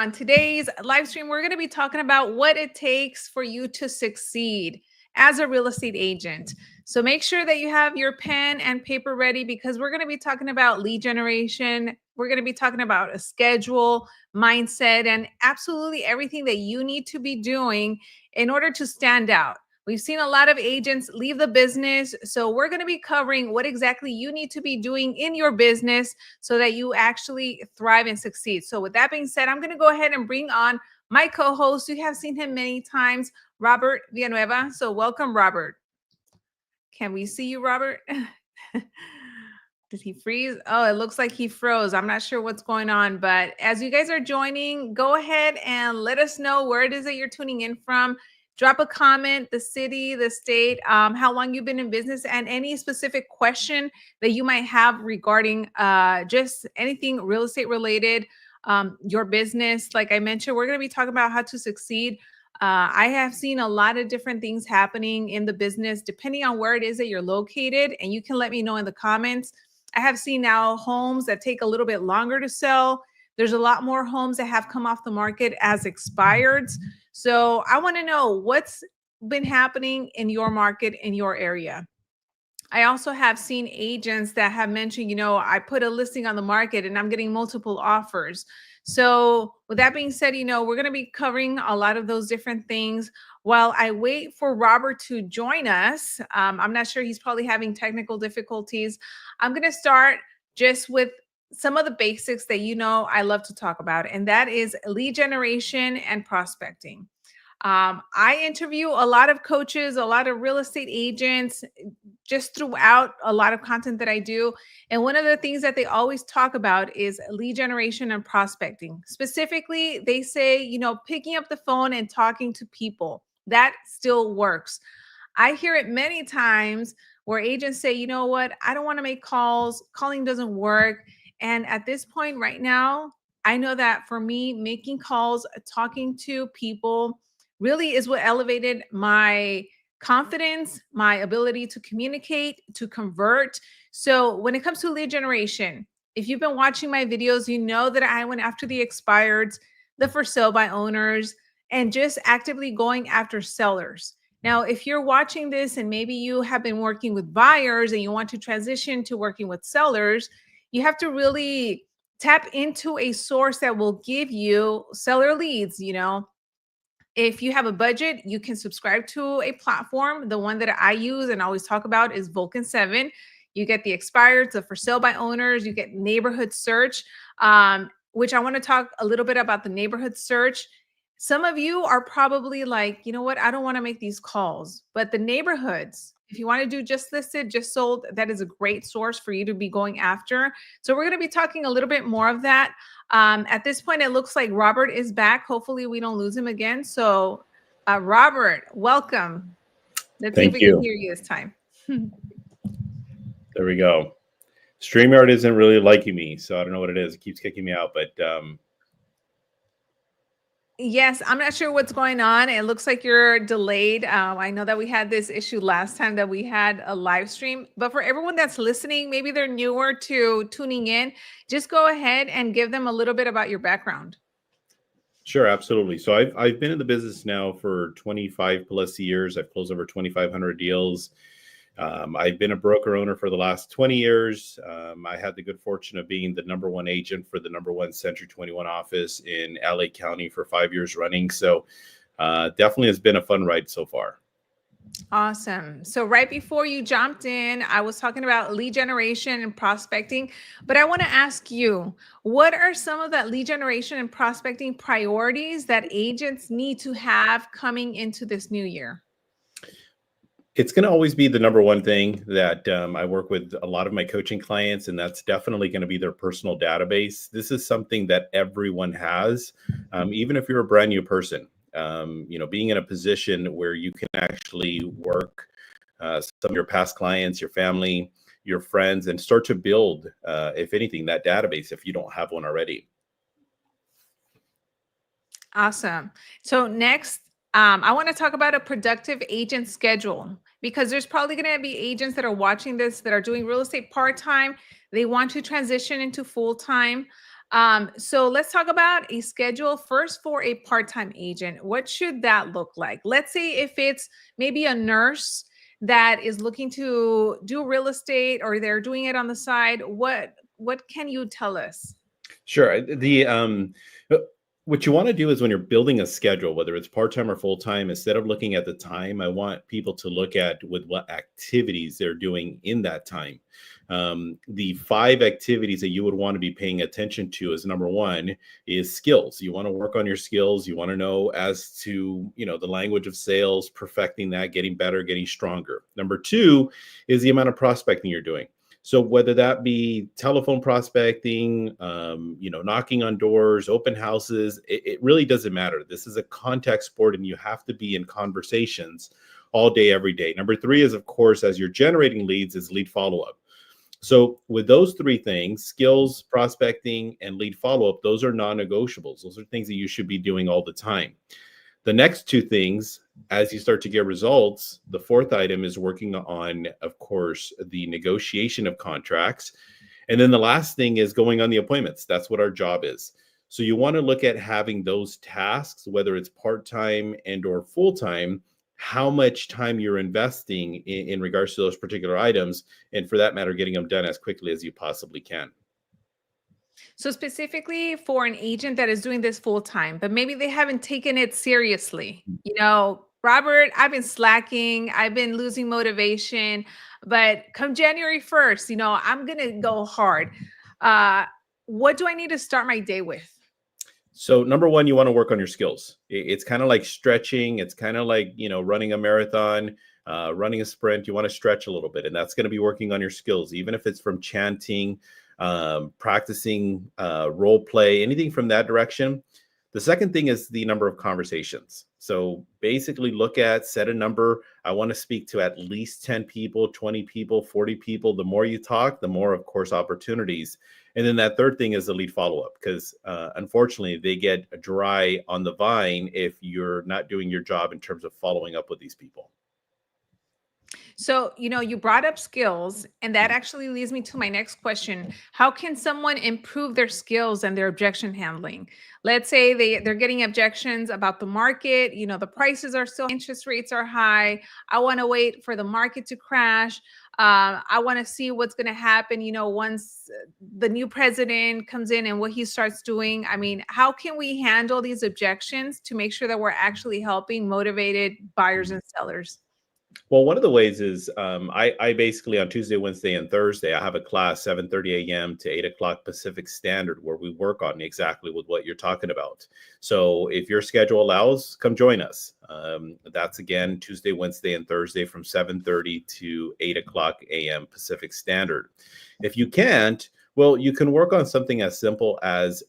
On today's live stream, we're going to be talking about what it takes for you to succeed as a real estate agent. So make sure that you have your pen and paper ready because we're going to be talking about lead generation. We're going to be talking about a schedule, mindset, and absolutely everything that you need to be doing in order to stand out. We've seen a lot of agents leave the business. So we're going to be covering what exactly you need to be doing in your business so that you actually thrive and succeed. So with that being said, I'm going to go ahead and bring on my co-host. You have seen him many times, Robert Villanueva. So welcome, Robert. Can we see you, Robert? Did he freeze? Oh, it looks like he froze. I'm not sure what's going on, but as you guys are joining, go ahead and let us know where it is that you're tuning in from. Drop a comment, the city, the state, how long you've been in business, and any specific question that you might have regarding just anything real estate related, your business. Like I mentioned, we're going to be talking about how to succeed. I have seen a lot of different things happening in the business, depending on where it is that you're located. And you can let me know in the comments. I have seen now homes that take a little bit longer to sell. There's a lot more homes that have come off the market as expireds. So I want to know what's been happening in your market, in your area. I also have seen agents that have mentioned, I put a listing on the market and I'm getting multiple offers. So with that being said, we're going to be covering a lot of those different things while I wait for Robert to join us. I'm not sure, he's probably having technical difficulties. I'm going to start just with some of the basics that I love to talk about, and that is lead generation and prospecting. I interview a lot of coaches, a lot of real estate agents, just throughout a lot of content that I do. And one of the things that they always talk about is lead generation and prospecting. Specifically, they say, picking up the phone and talking to people. That still works. I hear it many times where agents say, you know what, I don't want to make calls. Calling doesn't work. And at this point right now, I know that for me, making calls, talking to people really is what elevated my confidence, my ability to communicate, to convert. So when it comes to lead generation, if you've been watching my videos, you know that I went after the expireds, the for sale by owners, and just actively going after sellers. Now, if you're watching this and maybe you have been working with buyers and you want to transition to working with sellers, you have to really tap into a source that will give you seller leads. If you have a budget, you can subscribe to a platform. The one that I use and always talk about is Vulcan 7. You get the expired, the for sale by owners, you get neighborhood search, which I want to talk a little bit about the neighborhood search. Some of you are probably like, you know what, I don't want to make these calls, but the neighborhoods, if you want to do just listed, just sold, that is a great source for you to be going after. So we're going to be talking a little bit more of that. At this point, it looks like Robert is back. Hopefully we don't lose him again. So Robert, welcome. Let's see if we can hear you this time. There we go. StreamYard isn't really liking me, so I don't know what it is. It keeps kicking me out, but yes, I'm not sure what's going on. It looks like you're delayed. I know that we had this issue last time that we had a live stream, but for everyone that's listening, maybe they're newer to tuning in, just go ahead and give them a little bit about your background. Sure, absolutely. So I've been in the business now for 25 plus years. I've closed over 2,500 deals. I've been a broker owner for the last 20 years. I had the good fortune of being the #1 agent for the #1 Century 21 office in LA County for 5 years running. So definitely has been a fun ride so far. Awesome. So right before you jumped in, I was talking about lead generation and prospecting, but I want to ask you, what are some of that lead generation and prospecting priorities that agents need to have coming into this new year? It's going to always be the #1 thing that I work with a lot of my coaching clients, and that's definitely going to be their personal database. This is something that everyone has, even if you're a brand new person. Being in a position where you can actually work some of your past clients, your family, your friends, and start to build, if anything, that database if you don't have one already. Awesome. So next, I want to talk about a productive agent schedule, because there's probably going to be agents that are watching this that are doing real estate part-time. They want to transition into full-time. So let's talk about a schedule first for a part-time agent. What should that look like? Let's say if it's maybe a nurse that is looking to do real estate or they're doing it on the side, what can you tell us? Sure. Uh, what you want to do is when you're building a schedule, whether it's part time or full time, instead of looking at the time, I want people to look at with what activities they're doing in that time. The five activities that you would want to be paying attention to is number one is skills. You want to work on your skills. You want to know as to, the language of sales, perfecting that, getting better, getting stronger. Number two is the amount of prospecting you're doing. So whether that be telephone prospecting, knocking on doors, open houses, it really doesn't matter. This is a contact sport and you have to be in conversations all day, every day. Number three is, of course, as you're generating leads, is lead follow-up. So with those three things, skills, prospecting, and lead follow-up, those are non-negotiables. Those are things that you should be doing all the time. The next two things, as you start to get results, the fourth item is working on, of course, the negotiation of contracts. And then the last thing is going on the appointments. That's what our job is. So you want to look at having those tasks, whether it's part-time and or full-time, how much time you're investing in regards to those particular items. And for that matter, getting them done as quickly as you possibly can. So specifically for an agent that is doing this full time, but maybe they haven't taken it seriously. Robert, I've been slacking, I've been losing motivation, but come January 1st, I'm going to go hard. Uh, what do I need to start my day with? So number one, you want to work on your skills. It's kind of like stretching. It's kind of like, running a marathon, running a sprint. You want to stretch a little bit, and that's going to be working on your skills, even if it's from chanting, practicing role play, anything from that direction. The second thing is the number of conversations. So basically set a number. I want to speak to at least 10 people, 20 people, 40 people. The more you talk, the more, of course, opportunities. And then that third thing is the lead follow-up, because unfortunately, they get dry on the vine if you're not doing your job in terms of following up with these people. So, you brought up skills, and that actually leads me to my next question. How can someone improve their skills and their objection handling? Let's say they're getting objections about the market, the prices are still, interest rates are high. I want to wait for the market to crash. I want to see what's going to happen, once the new president comes in and what he starts doing. I mean, how can we handle these objections to make sure that we're actually helping motivated buyers and sellers? Well, one of the ways is I basically on Tuesday, Wednesday, and Thursday, I have a class 7:30 a.m. to 8 o'clock Pacific Standard where we work on exactly with what you're talking about. So if your schedule allows, come join us. That's again Tuesday, Wednesday, and Thursday from 7:30 to 8 o'clock a.m. Pacific Standard. If you can't, well, you can work on something as simple as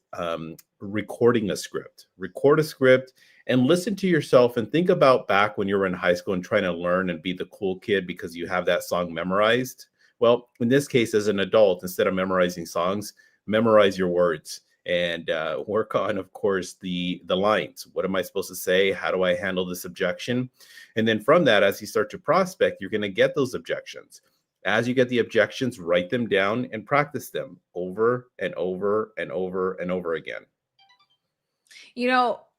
recording a script. Record a script and listen to yourself and think about back when you were in high school and trying to learn and be the cool kid because you have that song memorized. Well, in this case, as an adult, instead of memorizing songs, memorize your words and work on, of course, the lines. What am I supposed to say? How do I handle this objection? And then from that, as you start to prospect, you're going to get those objections. As you get the objections, write them down and practice them over and over and over and over again.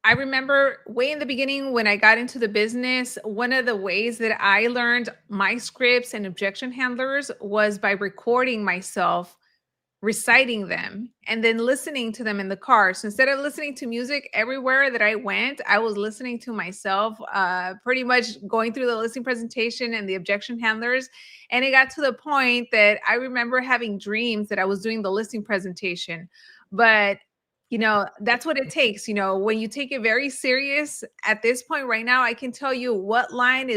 I remember way in the beginning when I got into the business, one of the ways that I learned my scripts and objection handlers was by recording myself reciting them and then listening to them in the car. So instead of listening to music everywhere that I went, I was listening to myself, pretty much going through the listing presentation and the objection handlers. And it got to the point that I remember having dreams that I was doing the listing presentation. But that's what it takes. When you take it very serious at this point right now, I can tell you what line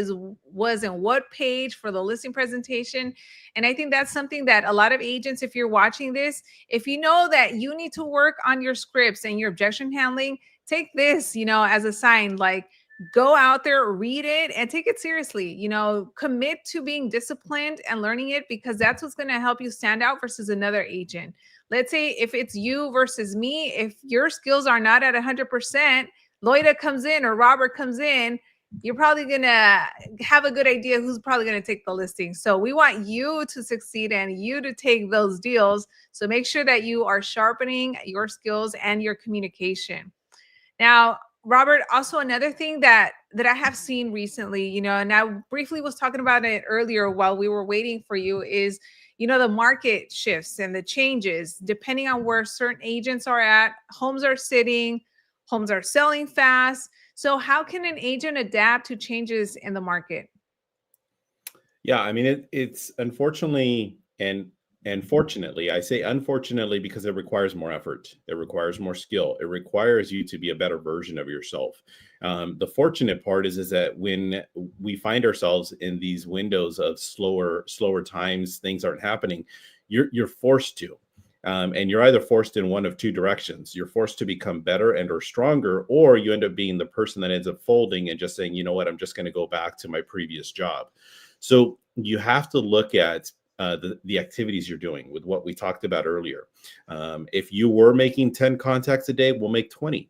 was in what page for the listing presentation. And I think that's something that a lot of agents, if you're watching this, if you know that you need to work on your scripts and your objection handling, take this, as a sign, like go out there, read it and take it seriously, commit to being disciplined and learning it, because that's what's going to help you stand out versus another agent. Let's say if it's you versus me, if your skills are not at 100%, Loida comes in or Robert comes in, you're probably gonna have a good idea who's probably gonna take the listing. So we want you to succeed and you to take those deals. So make sure that you are sharpening your skills and your communication. Now, Robert, also another thing that I have seen recently, and I briefly was talking about it earlier while we were waiting for you, is the market shifts and the changes depending on where certain agents are at. Homes are sitting, homes are selling fast. So, how can an agent adapt to changes in the market? Yeah, I mean it's unfortunately and fortunately, I say unfortunately because it requires more effort. It requires more skill. It requires you to be a better version of yourself. The fortunate part is that when we find ourselves in these windows of slower times, things aren't happening. You're forced to. And you're either forced in one of two directions. You're forced to become better and or stronger, or you end up being the person that ends up folding and just saying, you know what, I'm just going to go back to my previous job. So you have to look at the activities you're doing with what we talked about earlier. If you were making 10 contacts a day, we'll make 20.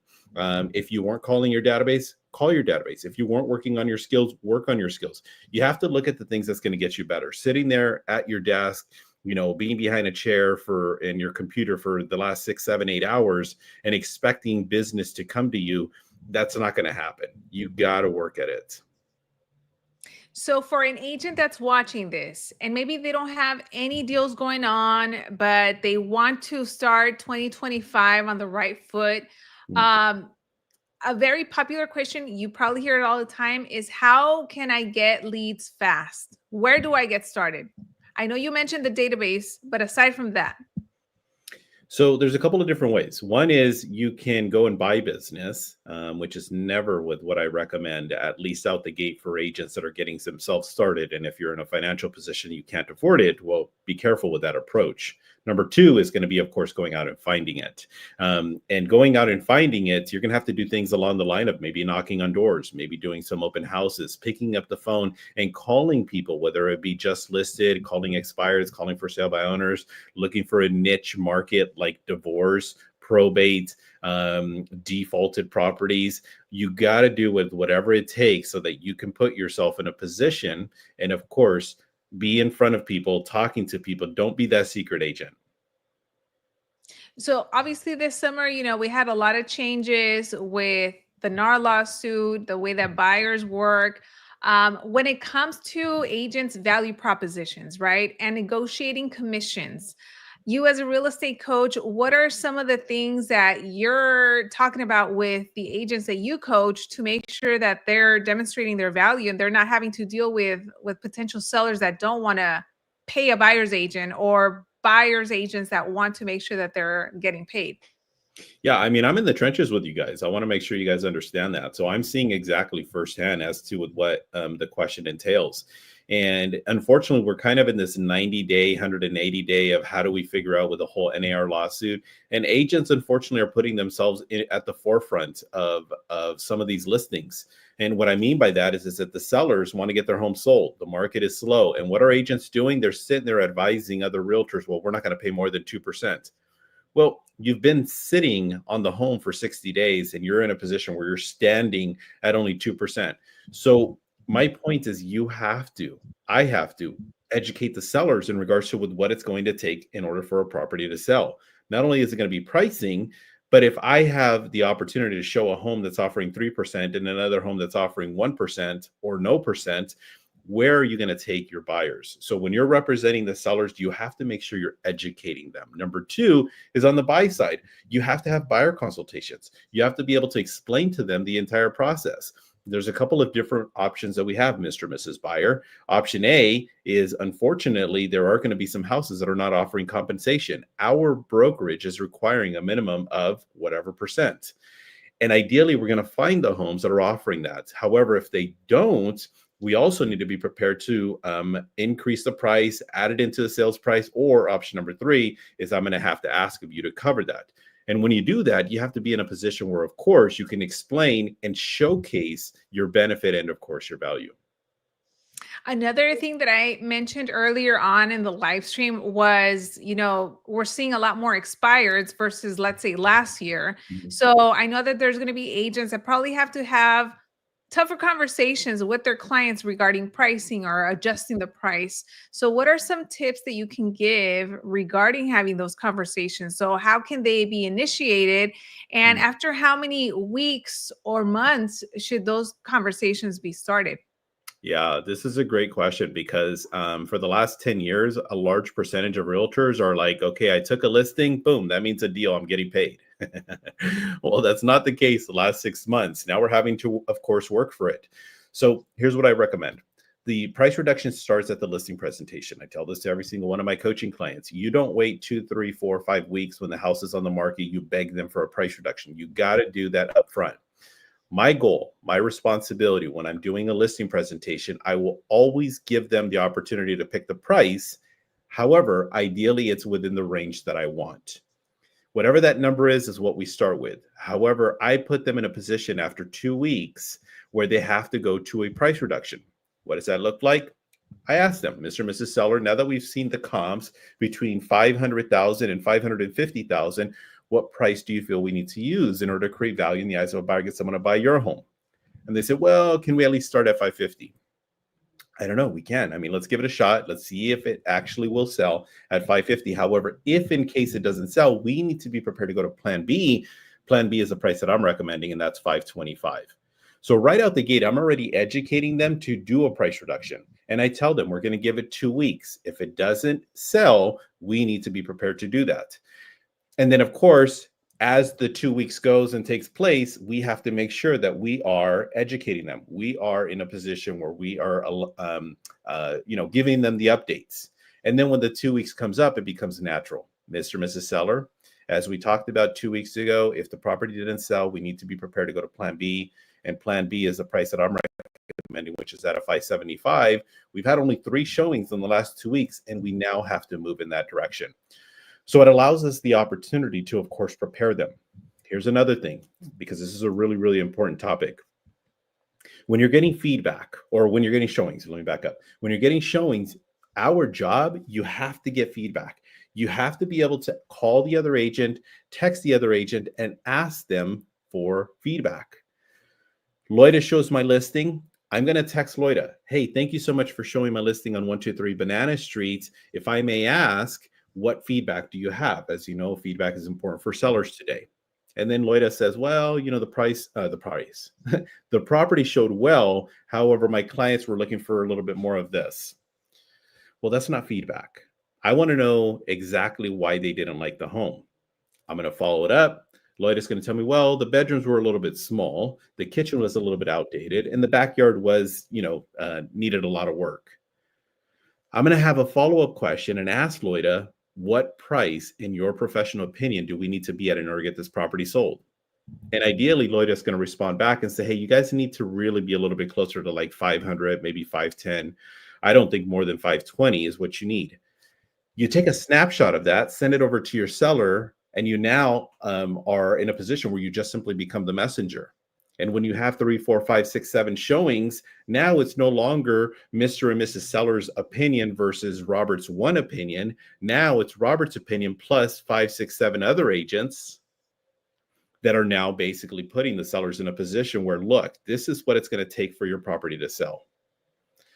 If you weren't calling your database, call your database. If you weren't working on your skills, work on your skills. You have to look at the things that's going to get you better. Sitting there at your desk, being behind a chair and your computer for the last 6, 7, 8 hours and expecting business to come to you, that's not going to happen. You got to work at it. So, for an agent that's watching this and maybe they don't have any deals going on, but they want to start 2025 on the right foot, Mm. um, a very popular question, you probably hear it all the time, is how can I get leads fast? Where do I get started? I know you mentioned the database, but aside from that, So there's a couple of different ways. One is you can go and buy business, which is never with what I recommend, at least out the gate for agents that are getting themselves started. And if you're in a financial position you can't afford it, well, be careful with that approach. Number two is going to be, of course, going out and finding it. And going out and finding it, you're going to have to do things along the line of maybe knocking on doors, maybe doing some open houses, picking up the phone and calling people, whether it be just listed, calling expireds, calling for sale by owners, looking for a niche market like divorce, probate, defaulted properties. You got to do with whatever it takes so that you can put yourself in a position and, of course, be in front of people, talking to people. Don't be that secret agent. so obviously this summer, we had a lot of changes with the NAR lawsuit, the way that buyers work. When it comes to agents' value propositions, right, and negotiating commissions, you as a real estate coach, what are some of the things that you're talking about with the agents that you coach to make sure that they're demonstrating their value and they're not having to deal with potential sellers that don't want to pay a buyer's agent or buyer's agents that want to make sure that they're getting paid? Yeah, I mean, I'm in the trenches with you guys. I want to make sure you guys understand that. So I'm seeing exactly firsthand as to what the question entails. And unfortunately, we're kind of in this 90-day, 180-day of how do we figure out with the whole NAR lawsuit. And agents, unfortunately, are putting themselves at the forefront of some of these listings. And what I mean by that is that the sellers want to get their home sold. The market is slow. And what are agents doing? They're sitting there advising other realtors, well, we're not going to pay more than 2%. Well, you've been sitting on the home for 60 days and you're in a position where you're standing at only 2%. So my point is I have to educate the sellers in regards to with what it's going to take in order for a property to sell. Not only is it going to be pricing, but if I have the opportunity to show a home that's offering 3% and another home that's offering 1% or no percent, where are you going to take your buyers? So when you're representing the sellers, you have to make sure you're educating them. Number two is on the buy side. You have to have buyer consultations. You have to be able to explain to them the entire process. There's a couple of different options that we have, Mr. and Mrs. Buyer. Option A is, unfortunately, there are going to be some houses that are not offering compensation. Our brokerage is requiring a minimum of whatever percent. And ideally, we're going to find the homes that are offering that. However, if they don't, we also need to be prepared to increase the price, add it into the sales price, or option number three is I'm going to have to ask of you to cover that. And when you do that, you have to be in a position where, of course, you can explain and showcase your benefit and, of course, your value. Another thing that I mentioned earlier on in the live stream was, we're seeing a lot more expireds versus, let's say, last year. Mhm. So I know that there's going to be agents that probably have tougher conversations with their clients regarding pricing or adjusting the price. So, what are some tips that you can give regarding having those conversations? So, how can they be initiated? And after how many weeks or months should those conversations be started? Yeah, this is a great question because for the last 10 years, a large percentage of realtors are like, okay, I took a listing, boom, that means a deal, I'm getting paid. Well, that's not the case the last 6 months. Now we're having to, of course, work for it. So here's what I recommend. The price reduction starts at the listing presentation. I tell this to every single one of my coaching clients. You don't wait 2, 3, 4, 5 weeks when the house is on the market. You beg them for a price reduction. You got to do that up front. My goal, my responsibility when I'm doing a listing presentation, I will always give them the opportunity to pick the price. However, ideally, it's within the range that I want. Whatever that number is what we start with. However, I put them in a position after 2 weeks where they have to go to a price reduction. What does that look like? I asked them, Mr. and Mrs. Seller, now that we've seen the comps between 500,000 and 550,000, what price do you feel we need to use in order to create value in the eyes of a buyer, get someone to buy your home? And they said, well, can we at least start at 550? I don't know. We can. I mean, let's give it a shot. Let's see if it actually will sell at 550. However, if in case it doesn't sell, we need to be prepared to go to plan B. Plan B is the price that I'm recommending, and that's 525. So right out the gate, I'm already educating them to do a price reduction. And I tell them we're going to give it 2 weeks. If it doesn't sell, we need to be prepared to do that. And then, of course, as the 2 weeks goes and takes place, we have to make sure that we are educating them. We are in a position where we are, giving them the updates. And then when the 2 weeks comes up, it becomes natural. Mr. and Mrs. Seller, as we talked about 2 weeks ago, if the property didn't sell, we need to be prepared to go to plan B. And plan B is the price that I'm recommending, which is at a 575. We've had only 3 showings in the last 2 weeks, and we now have to move in that direction. So it allows us the opportunity to, of course, prepare them. Here's another thing, because this is a really, really important topic. When you're getting feedback or when you're getting showings, let me back up. When you're getting showings, our job, you have to get feedback. You have to be able to call the other agent, text the other agent, and ask them for feedback. Loida shows my listing. I'm going to text Loida. Hey, thank you so much for showing my listing on 123 Banana Street. If I may ask, what feedback do you have? As you know, feedback is important for sellers today. And then Loida says, well, the price, the property showed well. However, my clients were looking for a little bit more of this. Well, that's not feedback. I want to know exactly why they didn't like the home. I'm going to follow it up. Loida's going to tell me, well, the bedrooms were a little bit small. The kitchen was a little bit outdated. And the backyard was, needed a lot of work. I'm going to have a follow-up question and ask Loida, what price, in your professional opinion, do we need to be at in order to get this property sold? And ideally, Loida is going to respond back and say, hey, you guys need to really be a little bit closer to like 500, maybe 510. I don't think more than 520 is what you need. You take a snapshot of that, send it over to your seller, and you now are in a position where you just simply become the messenger. And when you have 3, 4, 5, 6, 7 showings, now it's no longer Mr. and Mrs. Seller's opinion versus Robert's one opinion. Now it's Robert's opinion plus 5, 6, 7 other agents that are now basically putting the sellers in a position where, look, this is what it's going to take for your property to sell.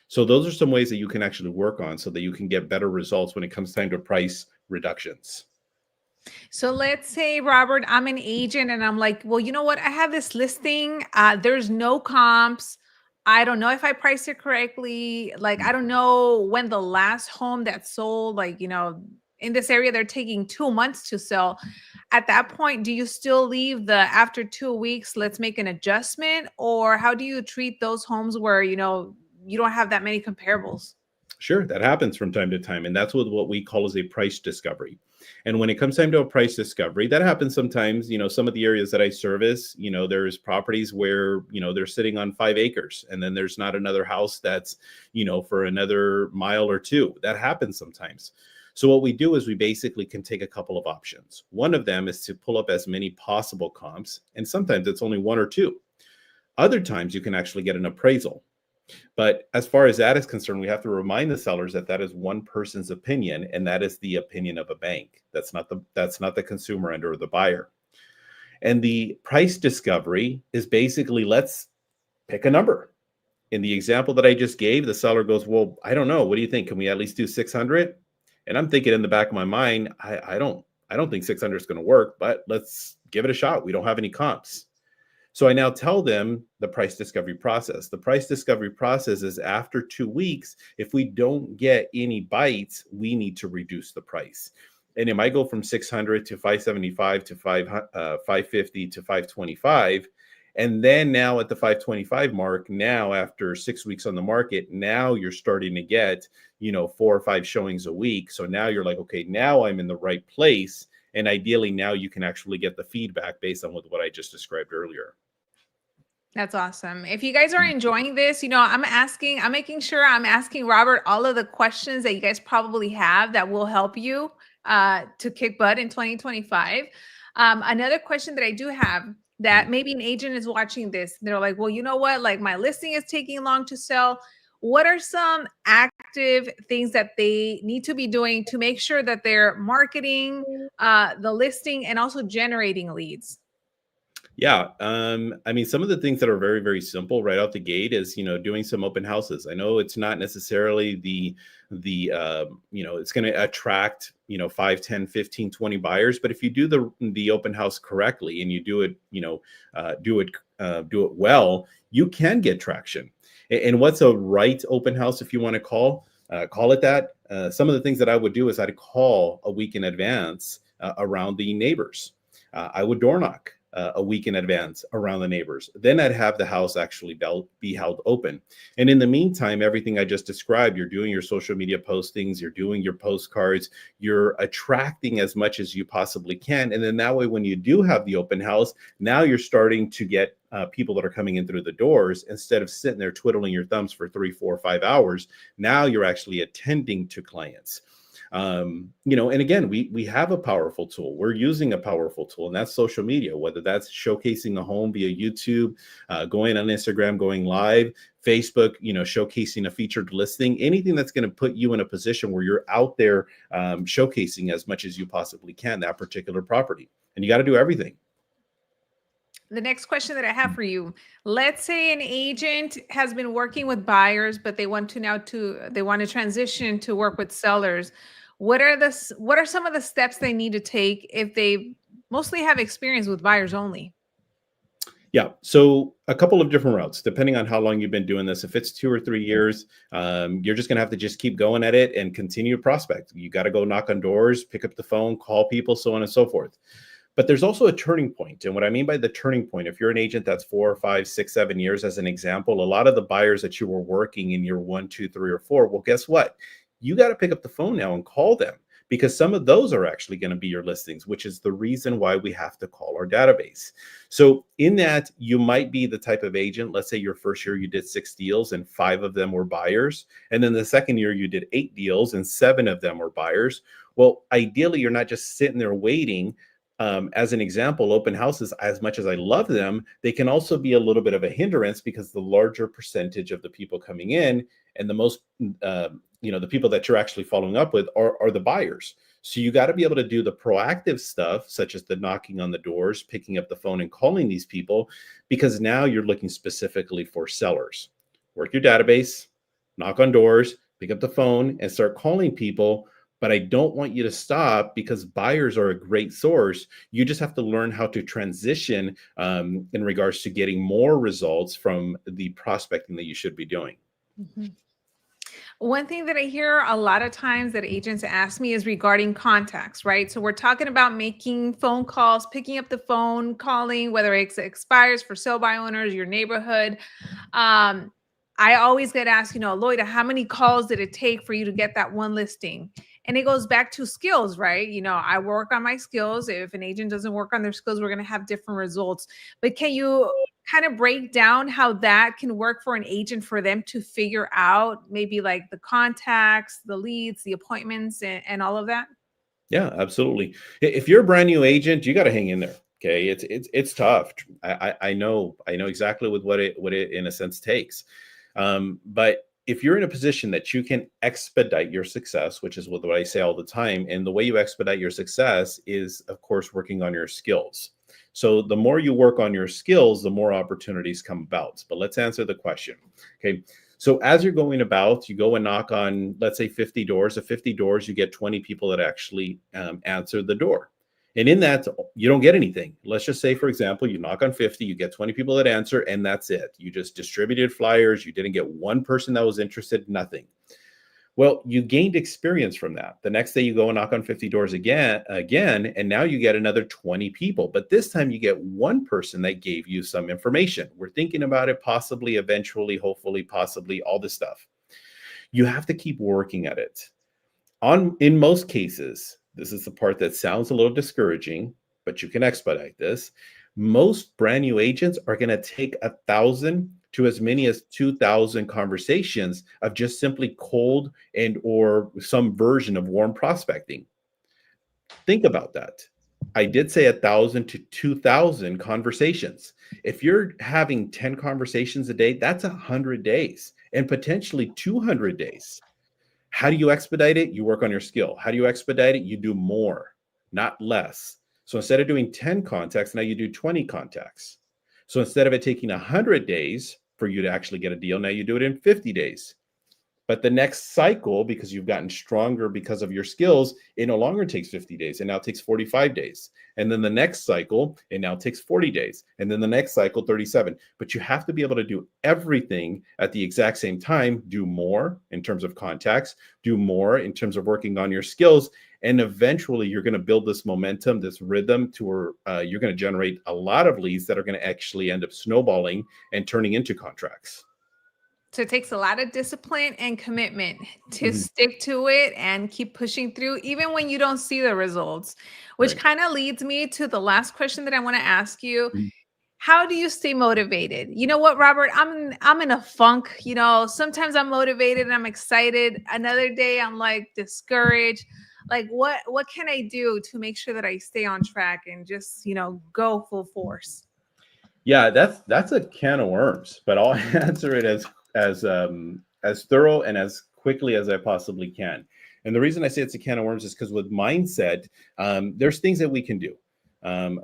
So those are some ways that you can actually work on so that you can get better results when it comes time to price reductions. So let's say, Robert, I'm an agent and I'm like, well, you know what? I have this listing. There's no comps. I don't know if I priced it correctly. Like, I don't know when the last home that sold, like, in this area, they're taking 2 months to sell. At that point, do you still leave the after 2 weeks, let's make an adjustment? Or how do you treat those homes where, you don't have that many comparables? Sure, that happens from time to time. And that's what we call as a price discovery. And when it comes time to a price discovery, that happens sometimes. Some of the areas that I service, there's properties where, they're sitting on 5 acres. And then there's not another house that's, for another mile or 2. That happens sometimes. So what we do is we basically can take a couple of options. One of them is to pull up as many possible comps. And sometimes it's only 1 or 2. Other times you can actually get an appraisal. But as far as that is concerned, we have to remind the sellers that that is one person's opinion, and that is the opinion of a bank. That's not the consumer end or the buyer. And the price discovery is basically, let's pick a number. In the example that I just gave, the seller goes, well, I don't know. What do you think? Can we at least do 600? And I'm thinking in the back of my mind, I don't think 600 is going to work, but let's give it a shot. We don't have any comps. So I now tell them the price discovery process. The price discovery process is after 2 weeks, if we don't get any bites, we need to reduce the price. And it might go from 600 to 575 to 550 to 525. And then now at the 525 mark, now after 6 weeks on the market, now you're starting to get, 4 or 5 showings a week. So now you're like, okay, now I'm in the right place. And ideally now you can actually get the feedback based on what I just described earlier. That's awesome. If you guys are enjoying this, I'm making sure I'm asking Robert all of the questions that you guys probably have that will help you to kick butt in 2025. Another question that I do have that maybe an agent is watching this, they're like, well, you know what? Like my listing is taking long to sell. What are some active things that they need to be doing to make sure that they're marketing the listing and also generating leads? Yeah. I mean, some of the things that are very, very simple right out the gate is, doing some open houses. I know it's not necessarily it's going to attract, 5, 10, 15, 20 buyers. But if you do the open house correctly and you do it, do it well, you can get traction. And what's a right open house, if you want to call it that? Some of the things that I would do is I'd call a week in advance around the neighbors. I would door knock a week in advance around the neighbors. Then I'd have the house actually be held open. And in the meantime, everything I just described, you're doing your social media postings, you're doing your postcards, you're attracting as much as you possibly can. And then that way, when you do have the open house, now you're starting to get people that are coming in through the doors. Instead of sitting there twiddling your thumbs for 3, 4, 5 hours, now you're actually attending to clients. And again, we have a powerful tool. We're using a powerful tool, and that's social media, whether that's showcasing a home via YouTube, going on Instagram, going live, Facebook, showcasing a featured listing, anything that's going to put you in a position where you're out there showcasing as much as you possibly can that particular property. And you got to do everything. The next question that I have for you, let's say an agent has been working with buyers, but they want to transition to work with sellers. What are some of the steps they need to take if they mostly have experience with buyers only? Yeah. So a couple of different routes, depending on how long you've been doing this. If it's 2 or 3 years, you're just going to have to just keep going at it and continue to prospect. You got to go knock on doors, pick up the phone, call people, so on and so forth. But there's also a turning point. And what I mean by the turning point, if you're an agent that's 4 or 5, 6, 7 years, as an example, a lot of the buyers that you were working in year 1, 2, 3, or 4, well, guess what? You got to pick up the phone now and call them, because some of those are actually going to be your listings, which is the reason why we have to call our database. So in that, you might be the type of agent, let's say your first year you did 6 deals and 5 of them were buyers. And then the second year you did 8 deals and 7 of them were buyers. Well, ideally, you're not just sitting there waiting. As an example, open houses, as much as I love them, they can also be a little bit of a hindrance, because the larger percentage of the people coming in and the most, the people that you're actually following up with are the buyers. So you got to be able to do the proactive stuff, such as the knocking on the doors, picking up the phone and calling these people, because now you're looking specifically for sellers. Work your database, knock on doors, pick up the phone and start calling people. But I don't want you to stop, because buyers are a great source. You just have to learn how to transition in regards to getting more results from the prospecting that you should be doing. Mm-hmm. One thing that I hear a lot of times that agents ask me is regarding contacts, right? So we're talking about making phone calls, picking up the phone, calling, whether it expires for sale by owners, your neighborhood. I always get asked, Loida, how many calls did it take for you to get that one listing? And it goes back to skills, right? I work on my skills. If an agent doesn't work on their skills, we're going to have different results. But can you kind of break down how that can work for an agent, for them to figure out maybe like the contacts, the leads, the appointments, and all of that? Yeah, absolutely. If you're a brand new agent, you got to hang in there. Okay, it's tough. I know exactly what it in a sense takes. But if you're in a position that you can expedite your success, which is what I say all the time, and the way you expedite your success is, of course, working on your skills. So the more you work on your skills, the more opportunities come about. But let's answer the question. Okay. So as you're going about, you go and knock on, let's say 50 doors. At 50 doors, you get 20 people that actually answer the door. And in that, you don't get anything. Let's just say, for example, you knock on 50, you get 20 people that answer, and that's it. You just distributed flyers. You didn't get one person that was interested, nothing. Well, you gained experience from that. The next day you go and knock on 50 doors again, and now you get another 20 people. But this time you get one person that gave you some information. We're thinking about it, possibly, eventually, hopefully, possibly, all this stuff. You have to keep working at it. In most cases, this is the part that sounds a little discouraging, but you can expedite this. Most brand new agents are going to take 1,000 to as many as 2,000 conversations of just simply cold and or some version of warm prospecting. Think about that. I did say 1,000 to 2,000 conversations. If you're having 10 conversations a day, that's 100 days and potentially 200 days. How do you expedite it? You work on your skill. How do you expedite it? You do more, not less. So instead of doing 10 contacts, now you do 20 contacts. So instead of it taking 100 days for you to actually get a deal, now you do it in 50 days. But the next cycle, because you've gotten stronger because of your skills, it no longer takes 50 days. It now takes 45 days. And then the next cycle, it now takes 40 days. And then the next cycle, 37. But you have to be able to do everything at the exact same time, do more in terms of contacts, do more in terms of working on your skills. And eventually you're going to build this momentum, this rhythm to where you're going to generate a lot of leads that are going to actually end up snowballing and turning into contracts. So it takes a lot of discipline and commitment to stick to it and keep pushing through, even when you don't see the results, which kind of leads me to the last question that I want to ask you. How do you stay motivated? You know what, Robert? I'm in a funk. You know, sometimes I'm motivated and I'm excited. Another day I'm like discouraged. Like what can I do to make sure that I stay on track and just, go full force? Yeah, that's a can of worms, but I'll answer it as thorough and as quickly as I possibly can. And the reason I say it's a can of worms is because with mindset, there's things that we can do.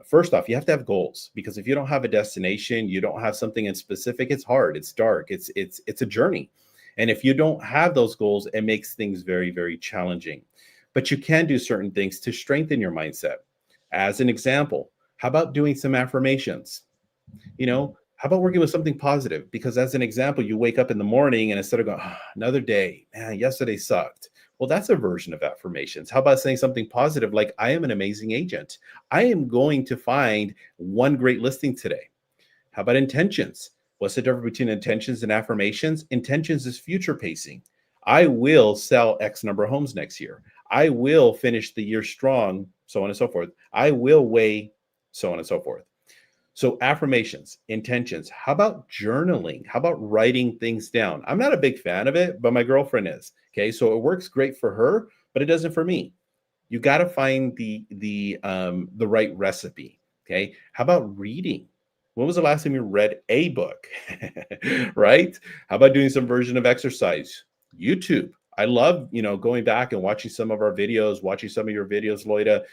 First off, you have to have goals, because if you don't have a destination, you don't have something in specific, it's hard, it's dark, it's a journey. And if you don't have those goals, it makes things very, very challenging. But you can do certain things to strengthen your mindset. As an example, how about doing some affirmations? How about working with something positive? Because as an example, you wake up in the morning and instead of going, another day, man, yesterday sucked. Well, that's a version of affirmations. How about saying something positive like, I am an amazing agent. I am going to find one great listing today. How about intentions? What's the difference between intentions and affirmations? Intentions is future pacing. I will sell X number of homes next year. I will finish the year strong, so on and so forth. I will weigh, so on and so forth. So affirmations, intentions. How about journaling? How about writing things down? I'm not a big fan of it, but my girlfriend is. Okay, so it works great for her, but it doesn't for me. You got to find the right recipe. Okay, how about reading? When was the last time you read a book? Right? How about doing some version of exercise? YouTube. I love, going back and watching some of our videos, watching some of your videos, Loida,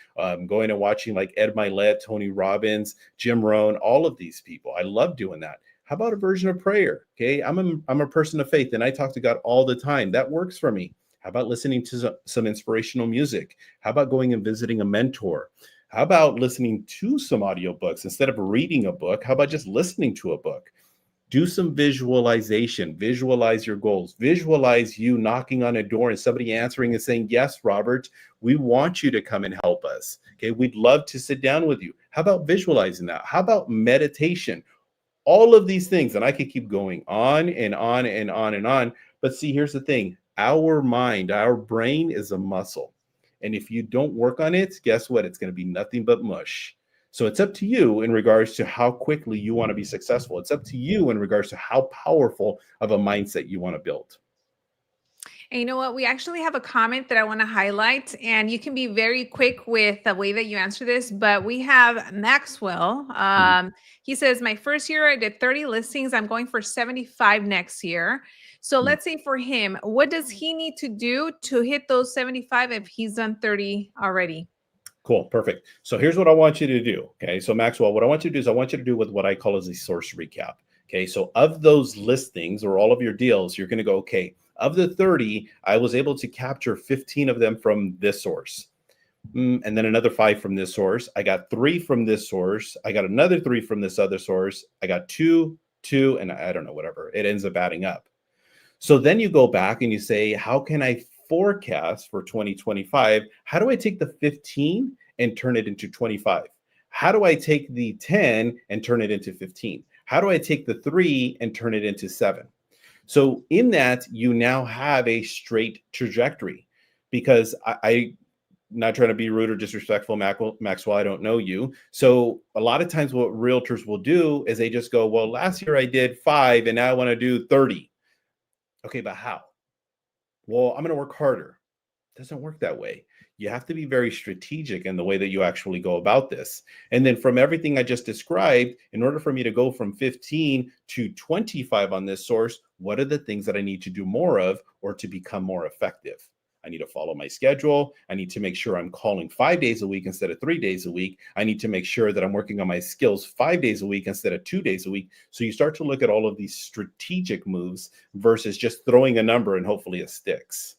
going and watching like Ed Milet, Tony Robbins, Jim Rohn, all of these people. I love doing that. How about a version of prayer? Okay, I'm a person of faith and I talk to God all the time. That works for me. How about listening to some inspirational music? How about going and visiting a mentor? How about listening to some audiobooks instead of reading a book? How about just listening to a book? Do some visualization, visualize your goals, visualize you knocking on a door and somebody answering and saying, yes, Robert, we want you to come and help us. Okay, we'd love to sit down with you. How about visualizing that? How about meditation? All of these things, and I could keep going on and on and on and on. But see, here's the thing. Our mind, our brain is a muscle. And if you don't work on it, guess what? It's going to be nothing but mush. So it's up to you in regards to how quickly you want to be successful. It's up to you in regards to how powerful of a mindset you want to build. And you know what? We actually have a comment that I want to highlight, and you can be very quick with the way that you answer this. But we have Maxwell. He says, my first year I did 30 listings. I'm going for 75 next year. So let's say for him, what does he need to do to hit those 75 if he's done 30 already? Cool. Perfect. So here's what I want you to do. Okay. So Maxwell, what I want you to do is I want you to do with what I call as a source recap. Okay. So of those listings or all of your deals, you're going to go, okay, of the 30, I was able to capture 15 of them from this source. And then another 5 from this source. I got 3 from this source. I got another 3 from this other source. I got 2, and I don't know, whatever. It ends up adding up. So then you go back and you say, how can I forecast for 2025? How do I take the 15 and turn it into 25? How do I take the 10 and turn it into 15? How do I take the 3 and turn it into 7? So in that, you now have a straight trajectory, because I not trying to be rude or disrespectful, Maxwell, I don't know you. So a lot of times what realtors will do is they just go, well, last year I did 5 and now I want to do 30. Okay, but how? Well, I'm going to work harder. It doesn't work that way. You have to be very strategic in the way that you actually go about this. And then from everything I just described, in order for me to go from 15 to 25 on this source, what are the things that I need to do more of or to become more effective? I need to follow my schedule. I need to make sure I'm calling 5 days a week instead of 3 days a week. I need to make sure that I'm working on my skills 5 days a week instead of 2 days a week. So you start to look at all of these strategic moves versus just throwing a number and hopefully it sticks.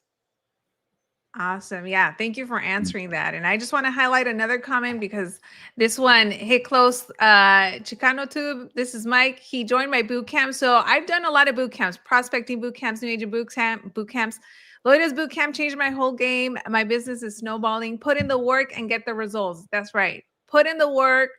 Awesome. Yeah. Thank you for answering that. And I just want to highlight another comment because this one hit close. Chicano Tube, this is Mike. He joined my boot camp. So I've done a lot of boot camps, prospecting boot camps, new agent boot camps. Loida's boot camp changed my whole game. My business is snowballing. Put in the work and get the results. That's right. Put in the work.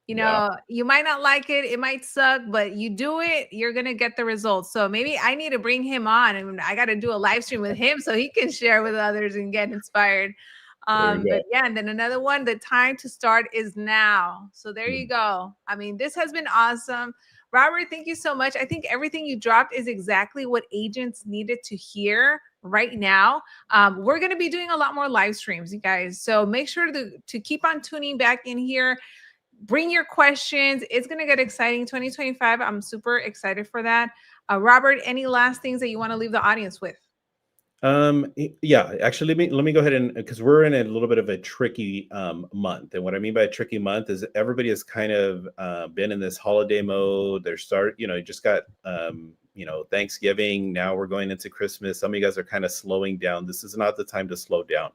You know, you might not like it. It might suck, but you do it, you're going to get the results. So maybe I need to bring him on and I got to do a live stream with him so he can share with others and get inspired. But yeah, and then another one, the time to start is now. So there you go. I mean, this has been awesome. Robert, thank you so much. I think everything you dropped is exactly what agents needed to hear right now. We're going to be doing a lot more live streams, you guys. So make sure to keep on tuning back in here. Bring your questions. It's going to get exciting. 2025. I'm super excited for that. Robert, any last things that you want to leave the audience with? Yeah, actually, let me go ahead and, because we're in a little bit of a tricky month. And what I mean by a tricky month is everybody has kind of been in this holiday mode. Just got, Thanksgiving. Now we're going into Christmas. Some of you guys are kind of slowing down. This is not the time to slow down.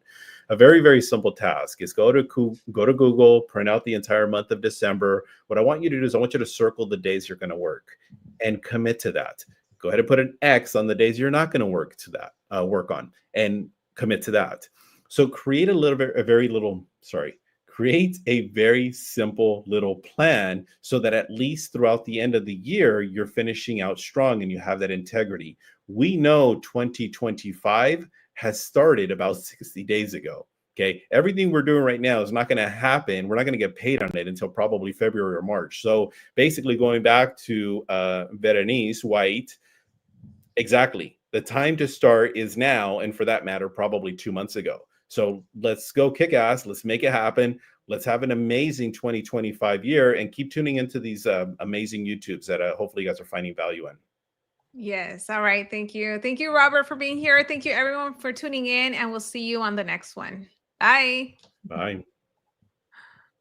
A very, very simple task is go to Google, print out the entire month of December. What I want you to do is I want you to circle the days you're going to work and commit to that. Go ahead and put an X on the days you're not going to work on, and commit to that. So create create a very simple little plan so that at least throughout the end of the year, you're finishing out strong and you have that integrity. We know 2025 has started about 60 days ago. Okay. Everything we're doing right now is not going to happen. We're not going to get paid on it until probably February or March. So basically going back to Berenice White, exactly. The time to start is now. And for that matter, probably 2 months ago. So let's go kick ass. Let's make it happen. Let's have an amazing 2025 year and keep tuning into these amazing YouTubes that hopefully you guys are finding value in. Yes. All right. Thank you. Thank you, Robert, for being here. Thank you, everyone, for tuning in. And we'll see you on the next one. Bye. Bye.